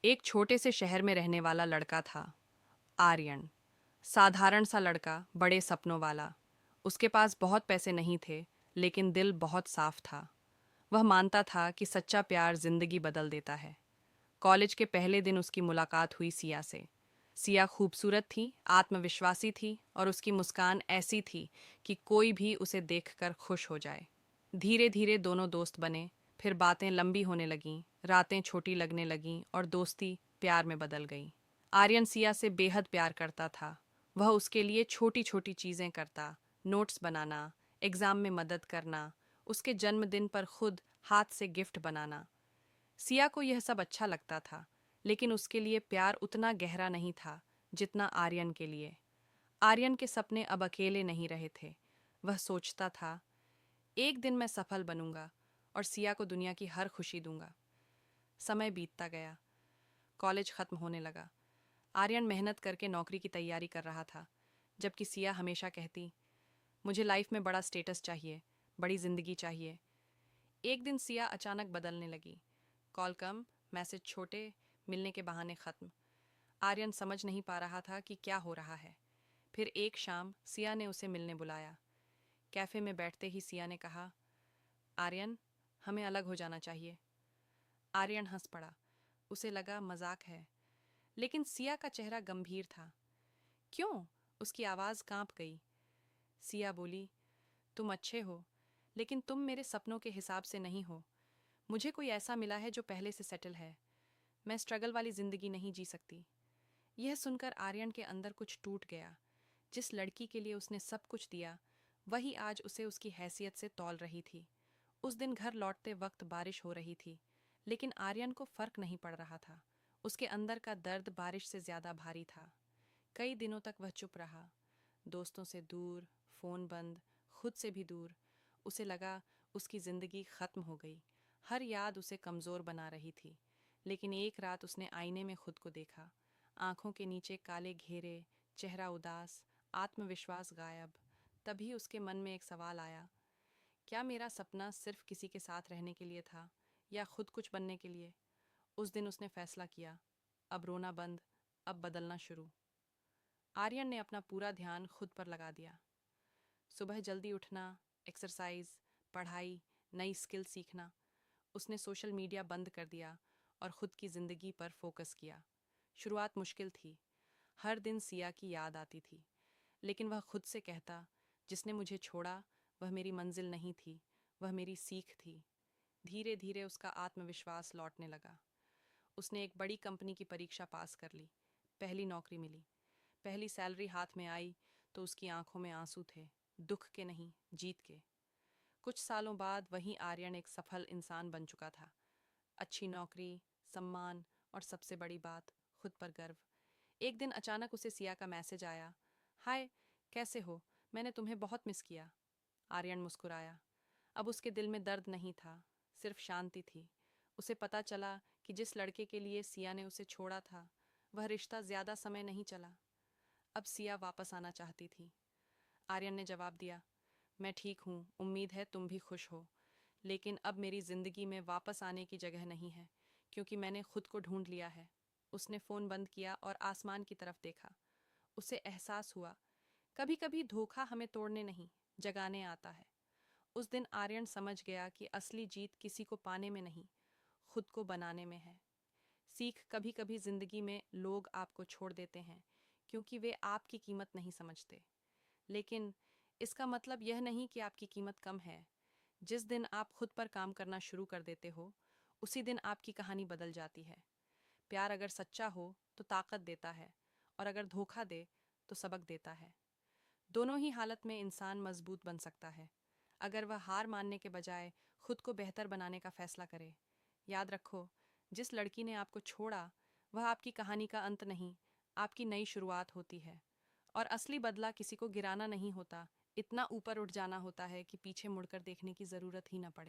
एक छोटे से शहर में रहने वाला लड़का था, आर्यन। साधारण सा लड़का, बड़े सपनों वाला। उसके पास बहुत पैसे नहीं थे, लेकिन दिल बहुत साफ था। वह मानता था कि सच्चा प्यार जिंदगी बदल देता है। कॉलेज के पहले दिन उसकी मुलाकात हुई सिया से। सिया खूबसूरत थी, आत्मविश्वासी थी और उसकी मुस्कान ऐसी थी कि कोई भी उसे देखकर खुश हो जाए। धीरे धीरे दोनों दोस्त बने, फिर बातें लंबी होने लगीं, रातें छोटी लगने लगीं और दोस्ती प्यार में बदल गई। आर्यन सिया से बेहद प्यार करता था। वह उसके लिए छोटी छोटी चीज़ें करता, नोट्स बनाना, एग्ज़ाम में मदद करना, उसके जन्मदिन पर खुद हाथ से गिफ्ट बनाना। सिया को यह सब अच्छा लगता था, लेकिन उसके लिए प्यार उतना गहरा नहीं था जितना आर्यन के लिए। आर्यन के सपने अब अकेले नहीं रहे थे। वह सोचता था, एक दिन मैं सफल बनूंगा और सिया को दुनिया की हर खुशी दूंगा। समय बीतता गया, कॉलेज खत्म होने लगा। आर्यन मेहनत करके नौकरी की तैयारी कर रहा था, जबकि सिया हमेशा कहती, मुझे लाइफ में बड़ा स्टेटस चाहिए, बड़ी जिंदगी चाहिए। एक दिन सिया अचानक बदलने लगी। कॉल कम, मैसेज छोटे, मिलने के बहाने खत्म। आर्यन समझ नहीं पा रहा था कि क्या हो रहा है। फिर एक शाम सिया ने उसे मिलने बुलाया। कैफे में बैठते ही सिया ने कहा, आर्यन, हमें अलग हो जाना चाहिए। आर्यन हंस पड़ा। उसे लगा मजाक है, लेकिन सिया का चेहरा गंभीर था। क्यों? उसकी आवाज़ कांप गई। सिया बोली, तुम अच्छे हो, लेकिन तुम मेरे सपनों के हिसाब से नहीं हो। मुझे कोई ऐसा मिला है जो पहले से सेटल है। मैं स्ट्रगल वाली जिंदगी नहीं जी सकती। यह सुनकर आर्यन के अंदर कुछ टूट गया। जिस लड़की के लिए उसने सब कुछ दिया, वही आज उसे उसकी हैसियत से तौल रही थी। उस दिन घर लौटते वक्त बारिश हो रही थी, लेकिन आर्यन को फर्क नहीं पड़ रहा था। उसके अंदर का दर्द बारिश से ज्यादा भारी था। कई दिनों तक वह चुप रहा, दोस्तों से दूर, फोन बंद, खुद से भी दूर। उसे लगा उसकी जिंदगी खत्म हो गई। हर याद उसे कमजोर बना रही थी। लेकिन एक रात उसने आईने में खुद को देखा। आंखों के नीचे काले घेरे, चेहरा उदास, आत्मविश्वास गायब। तभी उसके मन में एक सवाल आया, क्या मेरा सपना सिर्फ किसी के साथ रहने के लिए था, या खुद कुछ बनने के लिए? उस दिन उसने फैसला किया, अब रोना बंद, अब बदलना शुरू। आर्यन ने अपना पूरा ध्यान खुद पर लगा दिया। सुबह जल्दी उठना, एक्सरसाइज, पढ़ाई, नई स्किल सीखना। उसने सोशल मीडिया बंद कर दिया और खुद की जिंदगी पर फोकस किया। शुरुआत मुश्किल थी। हर दिन सिया की याद आती थी, लेकिन वह खुद से कहता, जिसने मुझे छोड़ा वह मेरी मंजिल नहीं थी, वह मेरी सीख थी। धीरे धीरे उसका आत्मविश्वास लौटने लगा। उसने एक बड़ी कंपनी की परीक्षा पास कर ली। पहली नौकरी मिली। पहली सैलरी हाथ में आई तो उसकी आंखों में आंसू थे, दुख के नहीं, जीत के। कुछ सालों बाद वही आर्यन एक सफल इंसान बन चुका था। अच्छी नौकरी, सम्मान और सबसे बड़ी बात, खुद पर गर्व। एक दिन अचानक उसे सिया का मैसेज आया, हाय, कैसे हो, मैंने तुम्हें बहुत मिस किया। आर्यन मुस्कुराया। अब उसके दिल में दर्द नहीं था, सिर्फ शांति थी। उसे पता चला कि जिस लड़के के लिए सिया ने उसे छोड़ा था, वह रिश्ता ज्यादा समय नहीं चला। अब सिया वापस आना चाहती थी। आर्यन ने जवाब दिया, मैं ठीक हूँ, उम्मीद है तुम भी खुश हो। लेकिन अब मेरी जिंदगी में वापस आने की जगह नहीं है, क्योंकि मैंने खुद को ढूंढ लिया है। उसने फोन बंद किया और आसमान की तरफ देखा। उसे एहसास हुआ, कभी कभी धोखा हमें तोड़ने नहीं, जगाने आता है। उस दिन आर्यन समझ गया कि असली जीत किसी को पाने में नहीं, खुद को बनाने में है। सीख, कभी कभी जिंदगी में लोग आपको छोड़ देते हैं क्योंकि वे आपकी कीमत नहीं समझते। लेकिन इसका मतलब यह नहीं कि आपकी कीमत कम है। जिस दिन आप खुद पर काम करना शुरू कर देते हो, उसी दिन आपकी कहानी बदल जाती है। प्यार अगर सच्चा हो तो ताकत देता है, और अगर धोखा दे तो सबक देता है। दोनों ही हालत में इंसान मजबूत बन सकता है, अगर वह हार मानने के बजाय खुद को बेहतर बनाने का फैसला करे। याद रखो, जिस लड़की ने आपको छोड़ा, वह आपकी कहानी का अंत नहीं, आपकी नई शुरुआत होती है। और असली बदला किसी को गिराना नहीं होता, इतना ऊपर उठ जाना होता है कि पीछे मुड़कर देखने की जरूरत ही न पड़े।